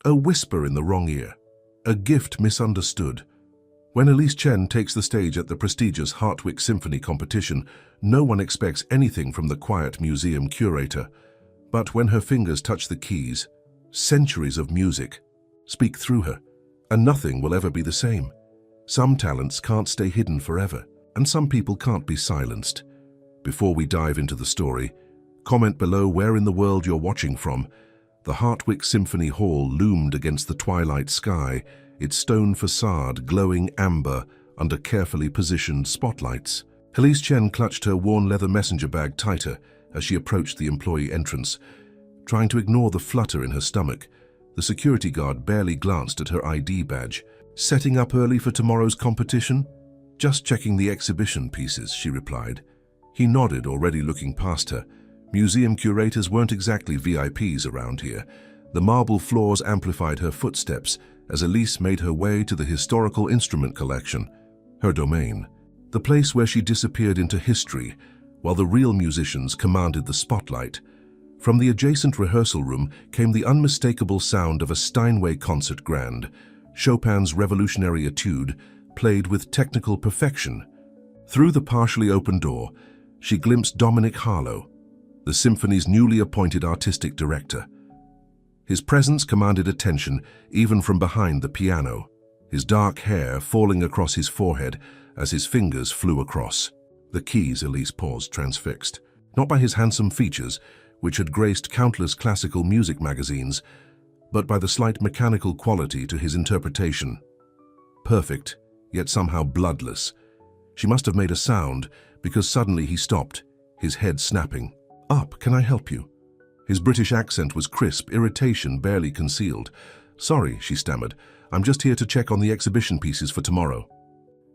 A whisper in the wrong ear. A gift misunderstood. When Elise Chen takes the stage at the prestigious Hartwick Symphony competition, no one expects anything from the quiet museum curator. But when her fingers touch the keys, centuries of music speak through her, and nothing will ever be the same. Some talents can't stay hidden forever, and some people can't be silenced. Before we dive into the story, comment below where in the world you're watching from. The Hartwick Symphony Hall loomed against the twilight sky, its stone facade glowing amber under carefully positioned spotlights. Elise Chen clutched her worn leather messenger bag tighter as she approached the employee entrance. Trying to ignore the flutter in her stomach, the security guard barely glanced at her ID badge. "Setting up early for tomorrow's competition?" "Just checking the exhibition pieces," she replied. He nodded, already looking past her. Museum curators weren't exactly VIPs around here. The marble floors amplified her footsteps as Elise made her way to the historical instrument collection, her domain, the place where she disappeared into history, while the real musicians commanded the spotlight. From the adjacent rehearsal room came the unmistakable sound of a Steinway concert grand, Chopin's revolutionary etude, played with technical perfection. Through the partially open door, she glimpsed Dominic Harlow, the symphony's newly appointed artistic director. His presence commanded attention even from behind the piano, his dark hair falling across his forehead as his fingers flew across. The keys, Elise paused, transfixed, not by his handsome features, which had graced countless classical music magazines, but by the slight mechanical quality to his interpretation. Perfect, yet somehow bloodless. She must have made a sound, because suddenly he stopped, his head snapping. "Up, can I help you?" His British accent was crisp, irritation barely concealed. "Sorry," she stammered. "I'm just here to check on the exhibition pieces for tomorrow."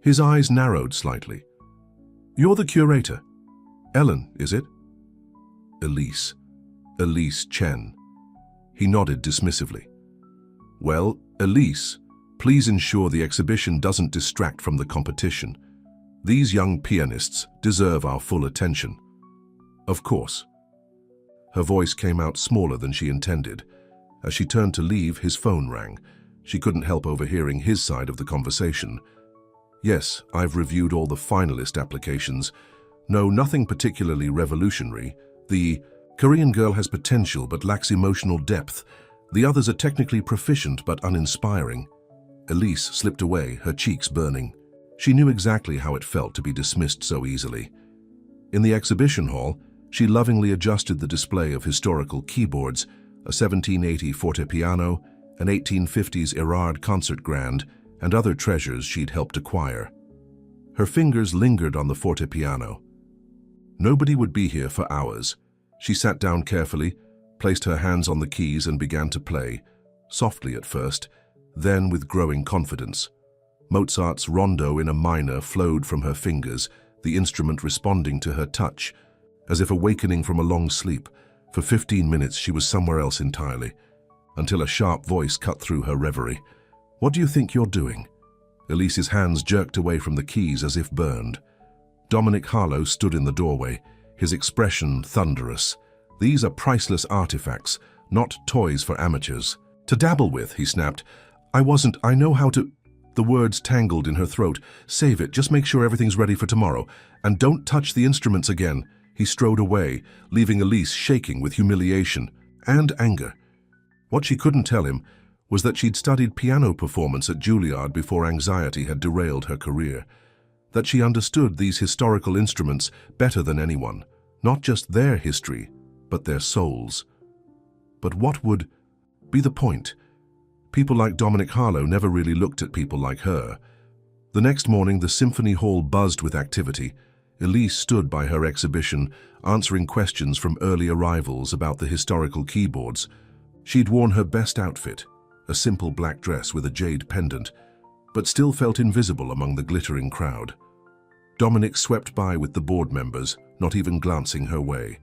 His eyes narrowed slightly. "You're the curator. Ellen, is it?" "Elise. Elise Chen." He nodded dismissively. "Well, Elise, please ensure the exhibition doesn't distract from the competition. These young pianists deserve our full attention." "Of course." Her voice came out smaller than she intended. As she turned to leave, his phone rang. She couldn't help overhearing his side of the conversation. "Yes, I've reviewed all the finalist applications. No, nothing particularly revolutionary. The Korean girl has potential but lacks emotional depth. The others are technically proficient but uninspiring." Elise slipped away, her cheeks burning. She knew exactly how it felt to be dismissed so easily. In the exhibition hall, she lovingly adjusted the display of historical keyboards, a 1780 fortepiano, an 1850s Erard concert grand, and other treasures she'd helped acquire. Her fingers lingered on the fortepiano. Nobody would be here for hours. She sat down carefully, placed her hands on the keys and began to play, softly at first, then with growing confidence. Mozart's rondo in a minor flowed from her fingers, the instrument responding to her touch. As if awakening from a long sleep, for 15 minutes she was somewhere else entirely, until a sharp voice cut through her reverie. "What do you think you're doing?" Elise's hands jerked away from the keys as if burned. Dominic Harlow stood in the doorway, his expression thunderous. "These are priceless artifacts, not toys for amateurs." "To dabble with," he snapped. I know how to—" The words tangled in her throat. "Save it, just make sure everything's ready for tomorrow. And don't touch the instruments again." He strode away, leaving Elise shaking with humiliation and anger. What she couldn't tell him was that she'd studied piano performance at Juilliard before anxiety had derailed her career. That she understood these historical instruments better than anyone, not just their history, but their souls. But what would be the point? People like Dominic Harlow never really looked at people like her. The next morning, the symphony hall buzzed with activity. Elise stood by her exhibition, answering questions from early arrivals about the historical keyboards. She'd worn her best outfit, a simple black dress with a jade pendant, but still felt invisible among the glittering crowd. Dominic swept by with the board members, not even glancing her way.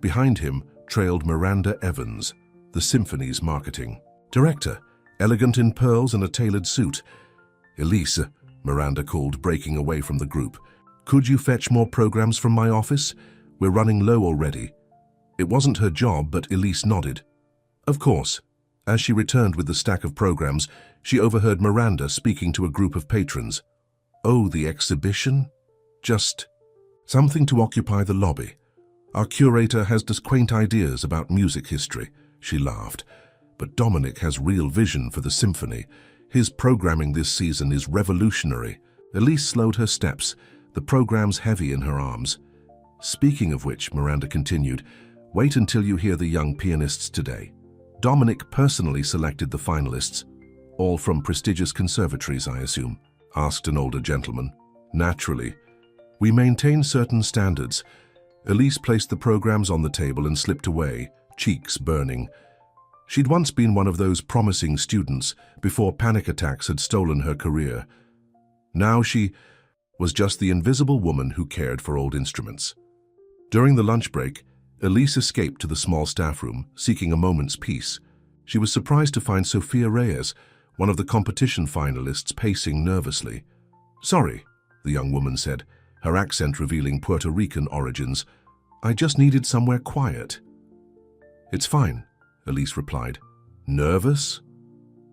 Behind him trailed Miranda Evans, the symphony's marketing director, elegant in pearls and a tailored suit. "Elise," Miranda called, breaking away from the group. "Could you fetch more programs from my office? We're running low already." It wasn't her job, but Elise nodded. "Of course." As she returned with the stack of programs, she overheard Miranda speaking to a group of patrons. "Oh, the exhibition? Just something to occupy the lobby. Our curator has quaint ideas about music history," she laughed. "But Dominic has real vision for the symphony. His programming this season is revolutionary." Elise slowed her steps, the programs heavy in her arms. "Speaking of which," Miranda continued, "wait until you hear the young pianists today. Dominic personally selected the finalists. All from prestigious conservatories, I assume?" asked an older gentleman. "Naturally. We maintain certain standards." Elise placed the programs on the table and slipped away, cheeks burning. She'd once been one of those promising students before panic attacks had stolen her career. Now she was just the invisible woman who cared for old instruments. During the lunch break, Elise escaped to the small staff room, seeking a moment's peace. She was surprised to find Sofia Reyes, one of the competition finalists, pacing nervously. "Sorry," the young woman said, her accent revealing Puerto Rican origins. "I just needed somewhere quiet." "It's fine," Elise replied. "Nervous?"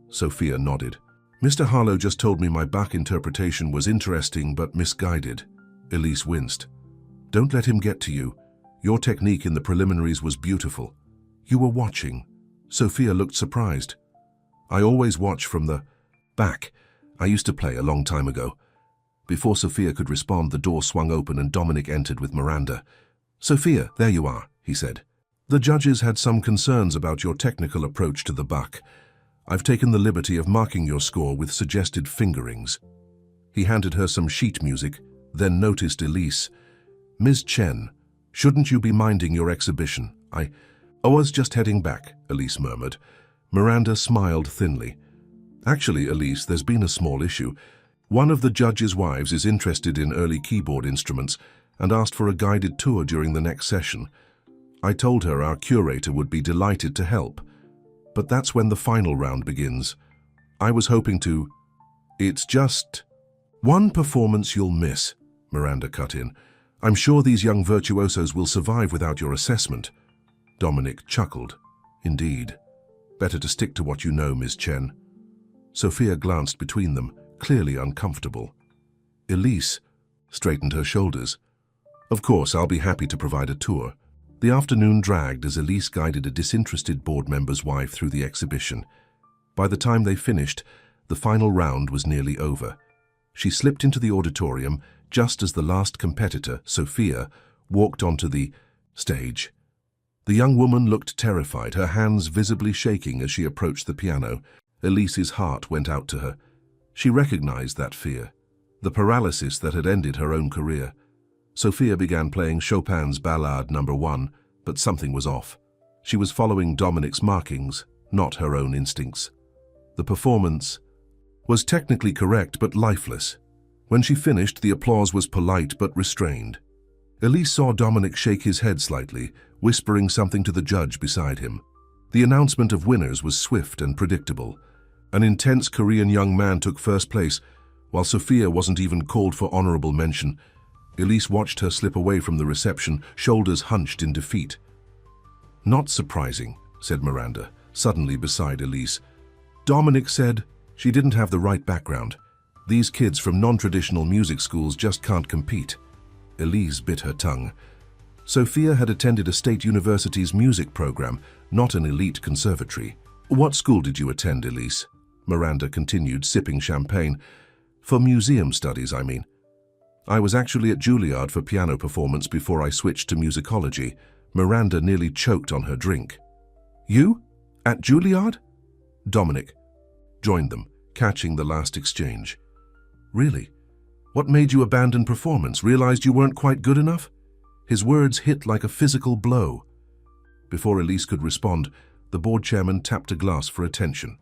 Sofia nodded. "Mr. Harlow just told me my Bach interpretation was interesting but misguided." Elise winced. "Don't let him get to you. Your technique in the preliminaries was beautiful." "You were watching." Sofia looked surprised. "I always watch from the back. I used to play a long time ago." Before Sofia could respond, the door swung open and Dominic entered with Miranda. "Sofia, there you are," he said. "The judges had some concerns about your technical approach to the Bach. I've taken the liberty of marking your score with suggested fingerings." He handed her some sheet music, then noticed Elise. "Ms. Chen, shouldn't you be minding your exhibition? I was just heading back," Elise murmured. Miranda smiled thinly. "Actually, Elise, there's been a small issue. One of the judges' wives is interested in early keyboard instruments and asked for a guided tour during the next session. I told her our curator would be delighted to help. But that's when the final round begins. I was hoping to... It's just... One performance you'll miss," Miranda cut in. "I'm sure these young virtuosos will survive without your assessment." Dominic chuckled. "Indeed. Better to stick to what you know, Ms. Chen." Sofia glanced between them, clearly uncomfortable. Elise straightened her shoulders. "Of course, I'll be happy to provide a tour." The afternoon dragged as Elise guided a disinterested board member's wife through the exhibition. By the time they finished, the final round was nearly over. She slipped into the auditorium just as the last competitor, Sofia, walked onto the stage. The young woman looked terrified, her hands visibly shaking as she approached the piano. Elise's heart went out to her. She recognized that fear, the paralysis that had ended her own career. Sofia began playing Chopin's Ballade No. 1, but something was off. She was following Dominic's markings, not her own instincts. The performance was technically correct but lifeless. When she finished, the applause was polite but restrained. Elise saw Dominic shake his head slightly, whispering something to the judge beside him. The announcement of winners was swift and predictable. An intense Korean young man took first place, while Sofia wasn't even called for honorable mention. Elise watched her slip away from the reception, shoulders hunched in defeat. "Not surprising," said Miranda, suddenly beside Elise. "Dominic said she didn't have the right background. These kids from non-traditional music schools just can't compete." Elise bit her tongue. Sofia had attended a state university's music program, not an elite conservatory. "What school did you attend, Elise?" Miranda continued, sipping champagne. "For museum studies, I mean." "I was actually at Juilliard for piano performance before I switched to musicology." Miranda nearly choked on her drink. "You? At Juilliard?" Dominic joined them, catching the last exchange. "Really? What made you abandon performance? Realized you weren't quite good enough?" His words hit like a physical blow. Before Elise could respond, the board chairman tapped a glass for attention.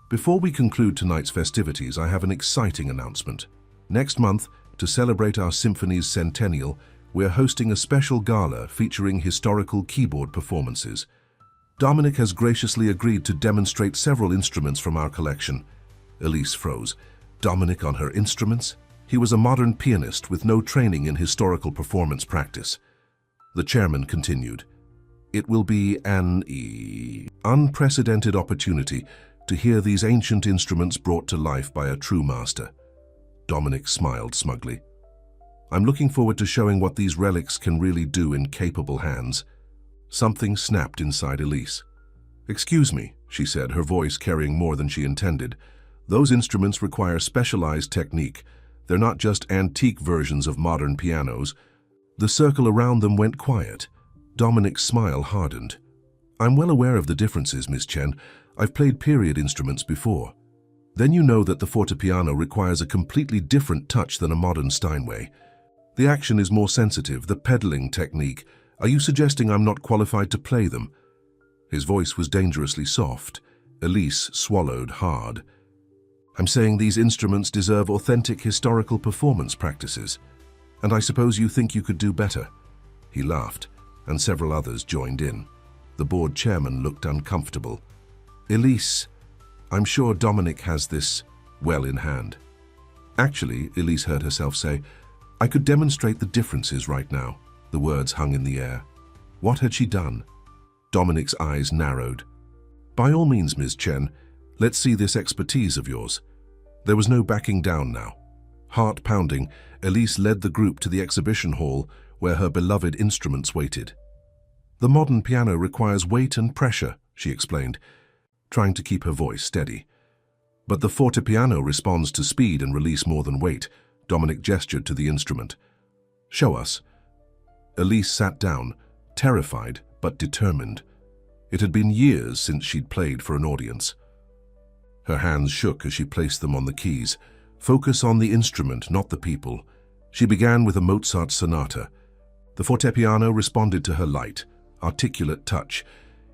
"Before we conclude tonight's festivities, I have an exciting announcement. Next month, to celebrate our symphony's centennial, we're hosting a special gala featuring historical keyboard performances. Dominic has graciously agreed to demonstrate several instruments from our collection." Elise froze. Dominic on her instruments? He was a modern pianist with no training in historical performance practice. The chairman continued. It will be an unprecedented opportunity to hear these ancient instruments brought to life by a true master. Dominic smiled smugly. I'm looking forward to showing what these relics can really do in capable hands. Something snapped inside Elise. Excuse me, she said, her voice carrying more than she intended. Those instruments require specialized technique. They're not just antique versions of modern pianos. The circle around them went quiet. Dominic's smile hardened. I'm well aware of the differences, Miss Chen. I've played period instruments before. Then you know that the fortepiano requires a completely different touch than a modern Steinway. The action is more sensitive, the pedaling technique. Are you suggesting I'm not qualified to play them? His voice was dangerously soft. Elise swallowed hard. I'm saying these instruments deserve authentic historical performance practices. And I suppose you think you could do better. He laughed, and several others joined in. The board chairman looked uncomfortable. Elise, I'm sure Dominic has this well in hand. Actually, Elise heard herself say, I could demonstrate the differences right now. The words hung in the air. What had she done? Dominic's eyes narrowed. By all means, Ms. Chen, let's see this expertise of yours. There was no backing down now. Heart pounding, Elise led the group to the exhibition hall where her beloved instruments waited. The modern piano requires weight and pressure, she explained, trying to keep her voice steady. But the fortepiano responds to speed and release more than weight. Dominic gestured to the instrument. Show us. Elise sat down, terrified but determined. It had been years since she'd played for an audience. Her hands shook as she placed them on the keys. Focus on the instrument, not the people. She began with a Mozart sonata. The fortepiano responded to her light, articulate touch,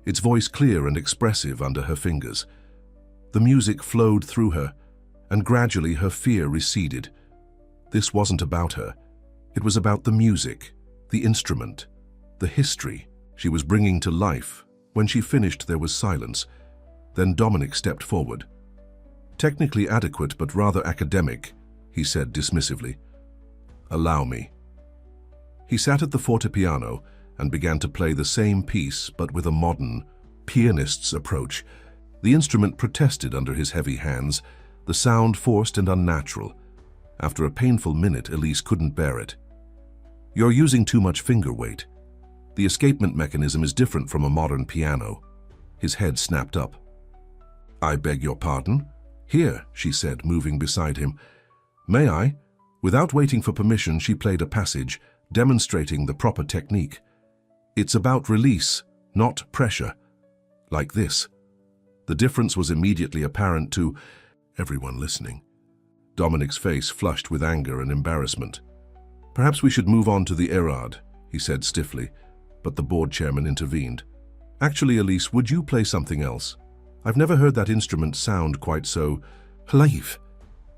its voice clear and expressive under her fingers. The music flowed through her, and gradually her fear receded. This wasn't about her. It was about the music, the instrument, the history she was bringing to life. When she finished, there was silence. Then Dominic stepped forward. Technically adequate, but rather academic, he said dismissively. Allow me. He sat at the fortepiano and began to play the same piece, but with a modern, pianist's approach. The instrument protested under his heavy hands, the sound forced and unnatural. After a painful minute, Elise couldn't bear it. You're using too much finger weight. The escapement mechanism is different from a modern piano. His head snapped up. I beg your pardon? Here, she said, moving beside him. May I? Without waiting for permission, she played a passage, demonstrating the proper technique. It's about release, not pressure. Like this. The difference was immediately apparent to everyone listening. Dominic's face flushed with anger and embarrassment. Perhaps we should move on to the Erard, he said stiffly, but the board chairman intervened. Actually, Elise, would you play something else? I've never heard that instrument sound quite so live.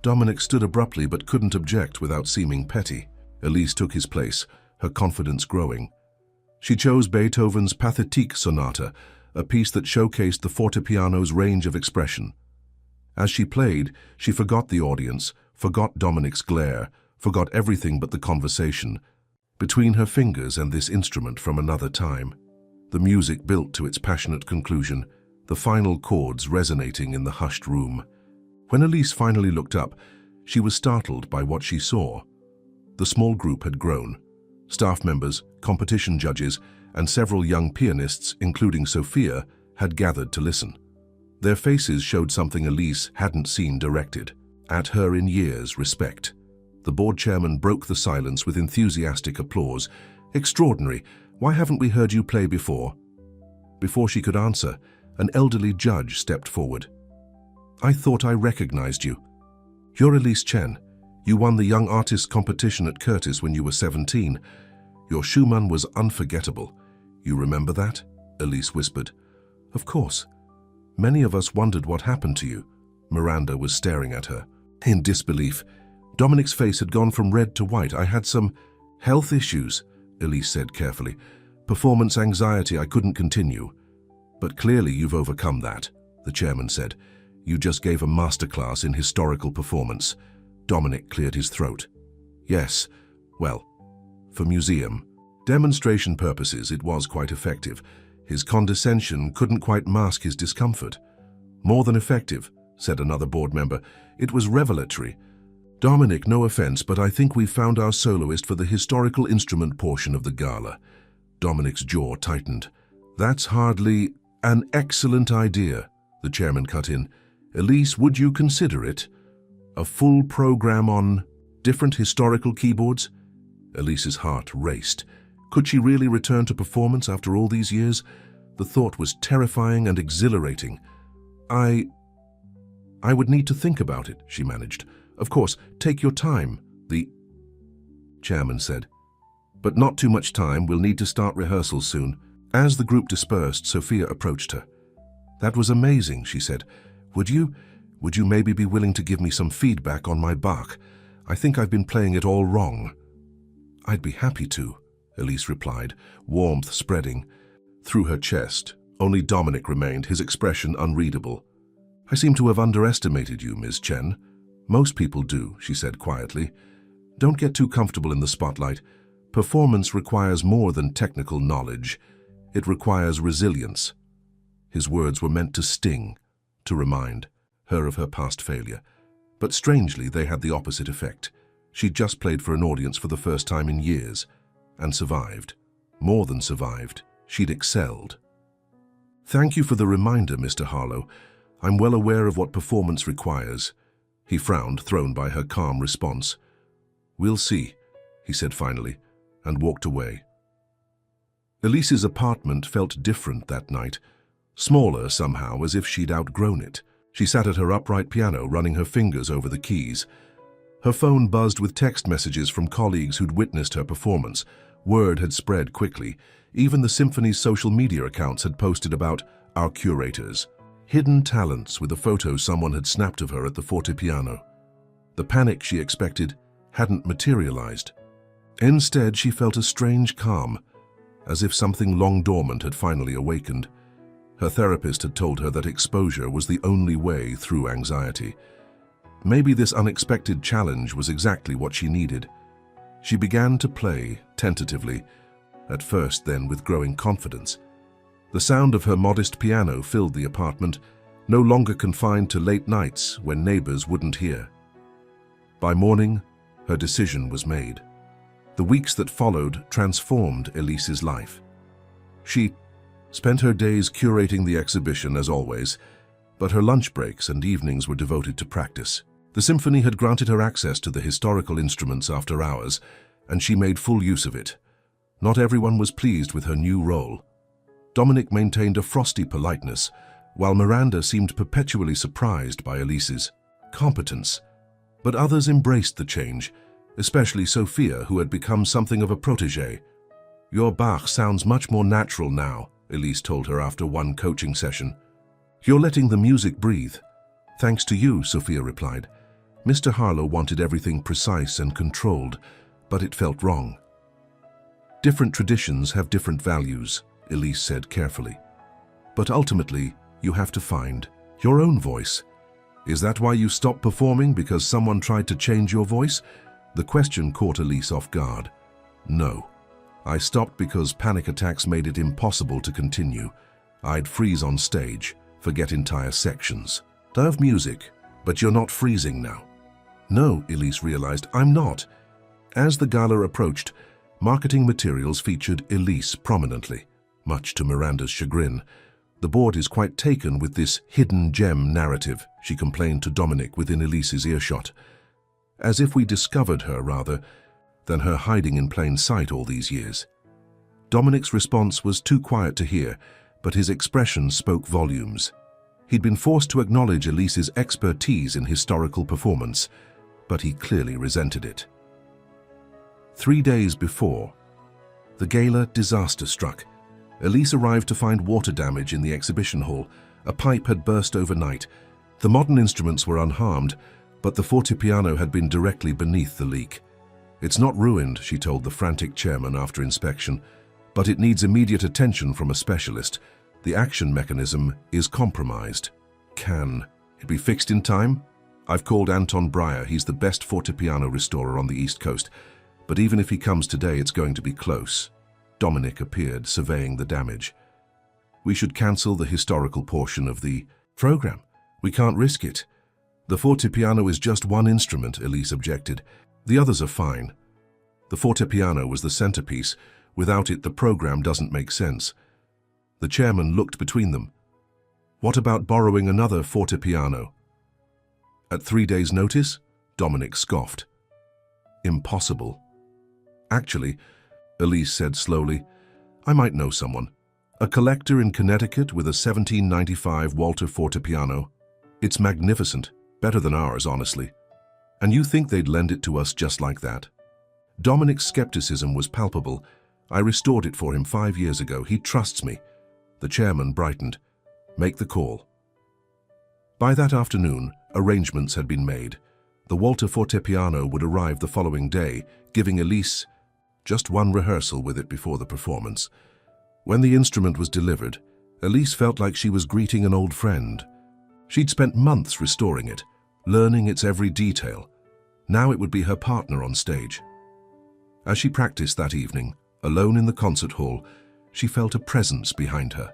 Dominic stood abruptly but couldn't object without seeming petty. Elise took his place, her confidence growing. She chose Beethoven's Pathetique Sonata, a piece that showcased the fortepiano's range of expression. As she played, she forgot the audience, forgot Dominic's glare, forgot everything but the conversation. Between her fingers and this instrument from another time, the music built to its passionate conclusion, the final chords resonating in the hushed room. When Elise finally looked up, she was startled by what she saw. The small group had grown. Staff members, competition judges, and several young pianists, including Sophia, had gathered to listen. Their faces showed something Elise hadn't seen directed. At her in years, respect. The board chairman broke the silence with enthusiastic applause. Extraordinary. Why haven't we heard you play before? Before she could answer, an elderly judge stepped forward. I thought I recognized you. You're Elise Chen. You won the Young Artists competition at Curtis when you were 17. Your Schumann was unforgettable. You remember that? Elise whispered. Of course. Many of us wondered what happened to you. Miranda was staring at her, in disbelief. Dominic's face had gone from red to white. I had some health issues, Elise said carefully. Performance anxiety, I couldn't continue. But clearly you've overcome that, the chairman said. You just gave a masterclass in historical performance. Dominic cleared his throat. Yes, well, for museum demonstration purposes, it was quite effective. His condescension couldn't quite mask his discomfort. "More than effective," said another board member. "It was revelatory. Dominic, no offense, but I think we've found our soloist for the historical instrument portion of the gala." Dominic's jaw tightened. "That's hardly an excellent idea," the chairman cut in. "Elise, would you consider it? A full program on different historical keyboards?" Elise's heart raced. Could she really return to performance after all these years? The thought was terrifying and exhilarating. I would need to think about it," she managed. "Of course, take your time," the chairman said. "But not too much time. We'll need to start rehearsals soon." As the group dispersed, Sophia approached her. "That was amazing," she said. Would you maybe be willing to give me some feedback on my Bach? I think I've been playing it all wrong." "I'd be happy to," Elise replied, warmth spreading. Through her chest, only Dominic remained, his expression unreadable. "I seem to have underestimated you, Ms. Chen." "Most people do," she said quietly. "Don't get too comfortable in the spotlight. Performance requires more than technical knowledge. It requires resilience." His words were meant to sting, to remind her of her past failure. But strangely, they had the opposite effect. She'd just played for an audience for the first time in years, and survived. More than survived, she'd excelled. "Thank you for the reminder, Mr. Harlow. I'm well aware of what performance requires." He frowned, thrown by her calm response. "We'll see," he said finally, and walked away. Elise's apartment felt different that night, smaller somehow, as if she'd outgrown it. She sat at her upright piano, running her fingers over the keys. Her phone buzzed with text messages from colleagues who'd witnessed her performance. Word had spread quickly. Even the symphony's social media accounts had posted about "our curators," hidden talents, with a photo someone had snapped of her at the fortepiano. The panic she expected hadn't materialized. Instead, she felt a strange calm, as if something long dormant had finally awakened. Her therapist had told her that exposure was the only way through anxiety. Maybe this unexpected challenge was exactly what she needed. She began to play, tentatively, at first then with growing confidence. The sound of her modest piano filled the apartment, no longer confined to late nights when neighbors wouldn't hear. By morning, her decision was made. The weeks that followed transformed Elise's life. She spent her days curating the exhibition, as always, but her lunch breaks and evenings were devoted to practice. The symphony had granted her access to the historical instruments after hours, and she made full use of it. Not everyone was pleased with her new role. Dominic maintained a frosty politeness, while Miranda seemed perpetually surprised by Elise's competence. But others embraced the change, especially Sophia, who had become something of a protégé. "Your Bach sounds much more natural now," Elise told her after one coaching session. "You're letting the music breathe." "Thanks to you," Sophia replied. Mr. Harlow wanted everything precise and controlled, but it felt wrong. "Different traditions have different values," Elise said carefully. "But ultimately, you have to find your own voice." "Is that why you stopped performing, because someone tried to change your voice?" The question caught Elise off guard. "No. I stopped because panic attacks made it impossible to continue. I'd freeze on stage, forget entire sections. I have music, but you're not freezing now." "No," Elise realized, "I'm not." As the gala approached, marketing materials featured Elise prominently, much to Miranda's chagrin. "The board is quite taken with this hidden gem narrative," she complained to Dominic within Elise's earshot. "As if we discovered her, rather than her hiding in plain sight all these years." Dominic's response was too quiet to hear, but his expression spoke volumes. He'd been forced to acknowledge Elise's expertise in historical performance, but he clearly resented it. 3 days before, the gala disaster struck. Elise arrived to find water damage in the exhibition hall. A pipe had burst overnight. The modern instruments were unharmed, but the fortepiano had been directly beneath the leak. "It's not ruined," she told the frantic chairman after inspection, "but it needs immediate attention from a specialist. The action mechanism is compromised." "Can it be fixed in time?" "I've called Anton Breyer. He's the best fortepiano restorer on the East Coast. But even if he comes today, it's going to be close." Dominic appeared, surveying the damage. We should cancel the historical portion of the program. We can't risk it. The fortepiano is just one instrument, Elise objected. The others are fine. The fortepiano was the centerpiece. Without it, the program doesn't make sense. The chairman looked between them. What about borrowing another fortepiano? At 3 days' notice? Dominic scoffed. Impossible. Actually, Elise said slowly, I might know someone. A collector in Connecticut with a 1795 Walter fortepiano. It's magnificent, better than ours, honestly. And you think they'd lend it to us just like that? Dominic's skepticism was palpable. I restored it for him 5 years ago. He trusts me. The chairman brightened. Make the call. By that afternoon, arrangements had been made. The Walter fortepiano would arrive the following day, giving Elise just one rehearsal with it before the performance. When the instrument was delivered, Elise felt like she was greeting an old friend. She'd spent months restoring it, learning its every detail. Now it would be her partner on stage. As she practiced that evening, alone in the concert hall, she felt a presence behind her.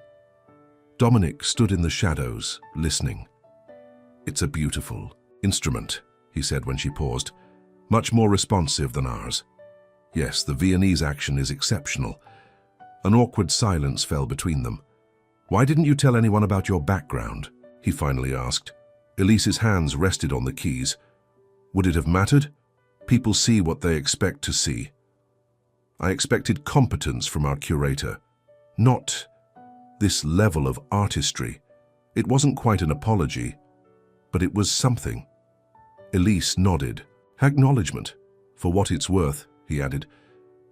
Dominic stood in the shadows, listening. It's a beautiful instrument, he said when she paused. Much more responsive than ours. Yes, the Viennese action is exceptional. An awkward silence fell between them. Why didn't you tell anyone about your background? He finally asked. Elise's hands rested on the keys. Would it have mattered? People see what they expect to see. I expected competence from our curator, not this level of artistry. It wasn't quite an apology, but it was something. Elise nodded. Acknowledgement. For what it's worth, he added.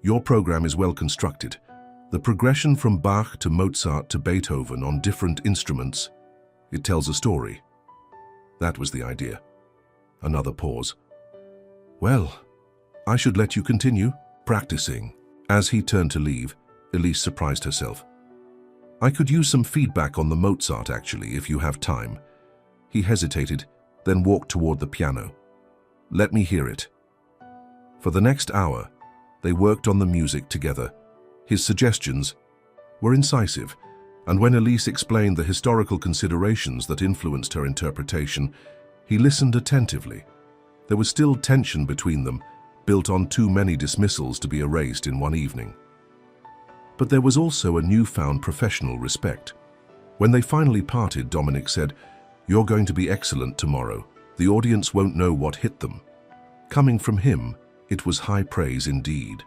Your program is well constructed. The progression from Bach to Mozart to Beethoven on different instruments, it tells a story. That was the idea. Another pause. Well, I should let you continue practicing. As he turned to leave, Elise surprised herself. I could use some feedback on the Mozart, actually, if you have time. He hesitated, then walked toward the piano. Let me hear it. For the next hour, they worked on the music together. His suggestions were incisive, and when Elise explained the historical considerations that influenced her interpretation, he listened attentively. There was still tension between them, built on too many dismissals to be erased in one evening. But there was also a newfound professional respect. When they finally parted, Dominic said, You're going to be excellent tomorrow. The audience won't know what hit them. Coming from him, it was high praise indeed.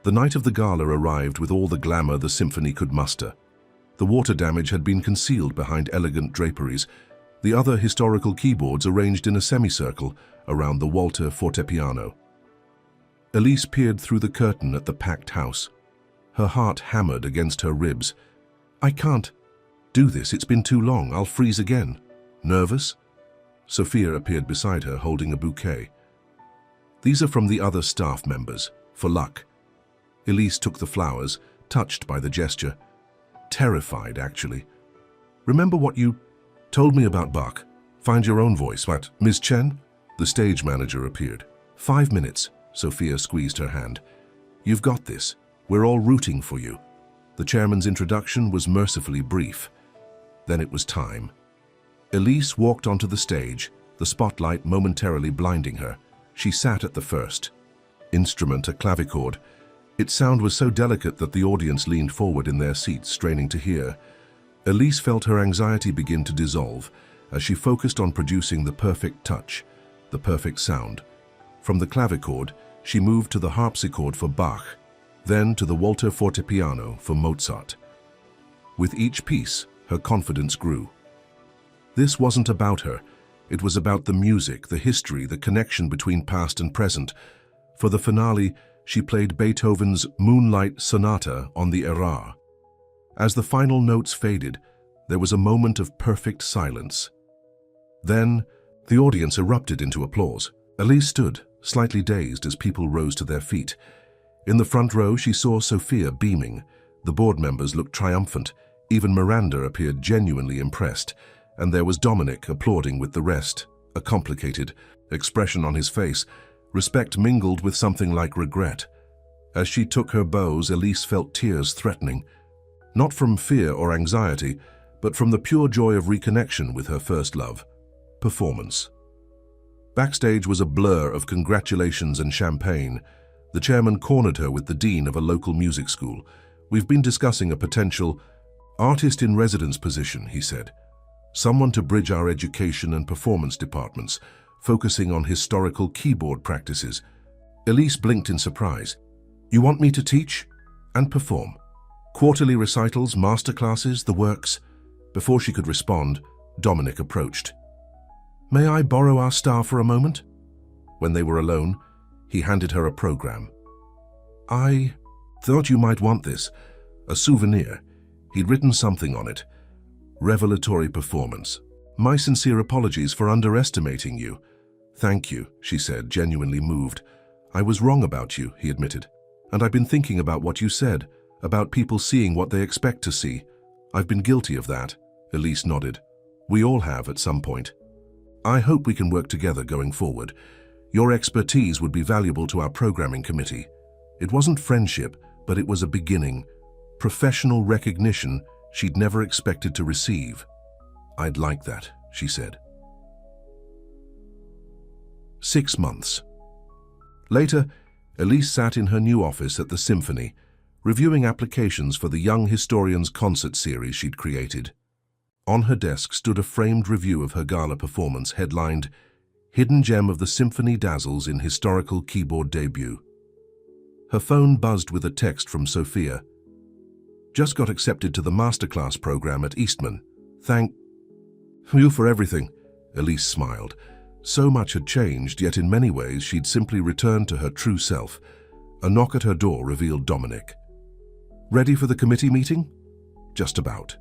The night of the gala arrived with all the glamour the symphony could muster. The water damage had been concealed behind elegant draperies, the other historical keyboards arranged in a semicircle around the Walter fortepiano. Elise peered through the curtain at the packed house. Her heart hammered against her ribs. I can't do this, it's been too long, I'll freeze again. Nervous? Sophia appeared beside her holding a bouquet. These are from the other staff members, for luck. Elise took the flowers, touched by the gesture. Terrified, actually. Remember what you told me about Bach? Find your own voice. What, Ms. Chen? The stage manager appeared. 5 minutes. Sophia squeezed her hand. You've got this. We're all rooting for you. The chairman's introduction was mercifully brief. Then it was time. Elise walked onto the stage, the spotlight momentarily blinding her. She sat at the first instrument, a clavichord. Its sound was so delicate that the audience leaned forward in their seats, straining to hear. Elise felt her anxiety begin to dissolve as she focused on producing the perfect touch, the perfect sound. From the clavichord, she moved to the harpsichord for Bach, then to the Walter fortepiano for Mozart. With each piece, her confidence grew. This wasn't about her. It was about the music, the history, the connection between past and present. For the finale, she played Beethoven's Moonlight Sonata on the Erard. As the final notes faded, there was a moment of perfect silence. Then, the audience erupted into applause. Elise stood, slightly dazed as people rose to their feet. In the front row, she saw Sophia beaming. The board members looked triumphant. Even Miranda appeared genuinely impressed. And there was Dominic applauding with the rest, a complicated expression on his face, respect mingled with something like regret. As she took her bows, Elise felt tears threatening. Not from fear or anxiety, but from the pure joy of reconnection with her first love, performance. Backstage was a blur of congratulations and champagne. The chairman cornered her with the dean of a local music school. "We've been discussing a potential artist-in-residence position," he said. "Someone to bridge our education and performance departments, focusing on historical keyboard practices." Elise blinked in surprise. "You want me to teach and perform? Quarterly recitals, masterclasses, the works?" Before she could respond, Dominic approached. "May I borrow our star for a moment?" When they were alone, he handed her a program. "I thought you might want this, a souvenir." He'd written something on it. "Revelatory performance. My sincere apologies for underestimating you." "Thank you," she said, genuinely moved. "I was wrong about you," he admitted. "And I've been thinking about what you said, about people seeing what they expect to see. I've been guilty of that." Elise nodded. "We all have at some point. I hope we can work together going forward. Your expertise would be valuable to our programming committee." It wasn't friendship, but it was a beginning. Professional recognition she'd never expected to receive. "I'd like that," she said. 6 months. Later, Elise sat in her new office at the Symphony, reviewing applications for the Young Historians concert series she'd created. On her desk stood a framed review of her gala performance headlined, "Hidden Gem of the Symphony Dazzles in Historical Keyboard Debut." Her phone buzzed with a text from Sophia. "Just got accepted to the masterclass program at Eastman. Thank you for everything." Elise smiled. So much had changed, yet in many ways she'd simply returned to her true self. A knock at her door revealed Dominic. "Ready for the committee meeting?" "Just about."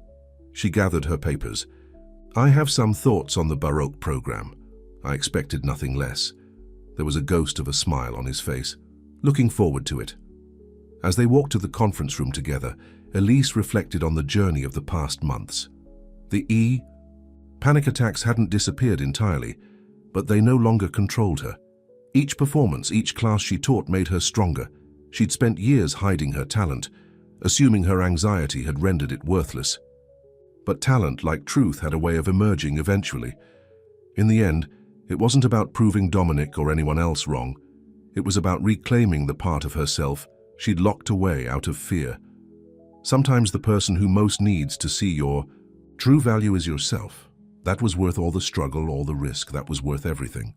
She gathered her papers. "I have some thoughts on the Baroque program." I expected nothing less. There was a ghost of a smile on his face. "Looking forward to it." As they walked to the conference room together, Elise reflected on the journey of the past months. Panic attacks hadn't disappeared entirely, but they no longer controlled her. Each performance, each class she taught made her stronger. She'd spent years hiding her talent, assuming her anxiety had rendered it worthless. But talent, like truth, had a way of emerging eventually. In the end, it wasn't about proving Dominic or anyone else wrong. It was about reclaiming the part of herself she'd locked away out of fear. Sometimes the person who most needs to see your true value is yourself. That was worth all the struggle, all the risk. That was worth everything.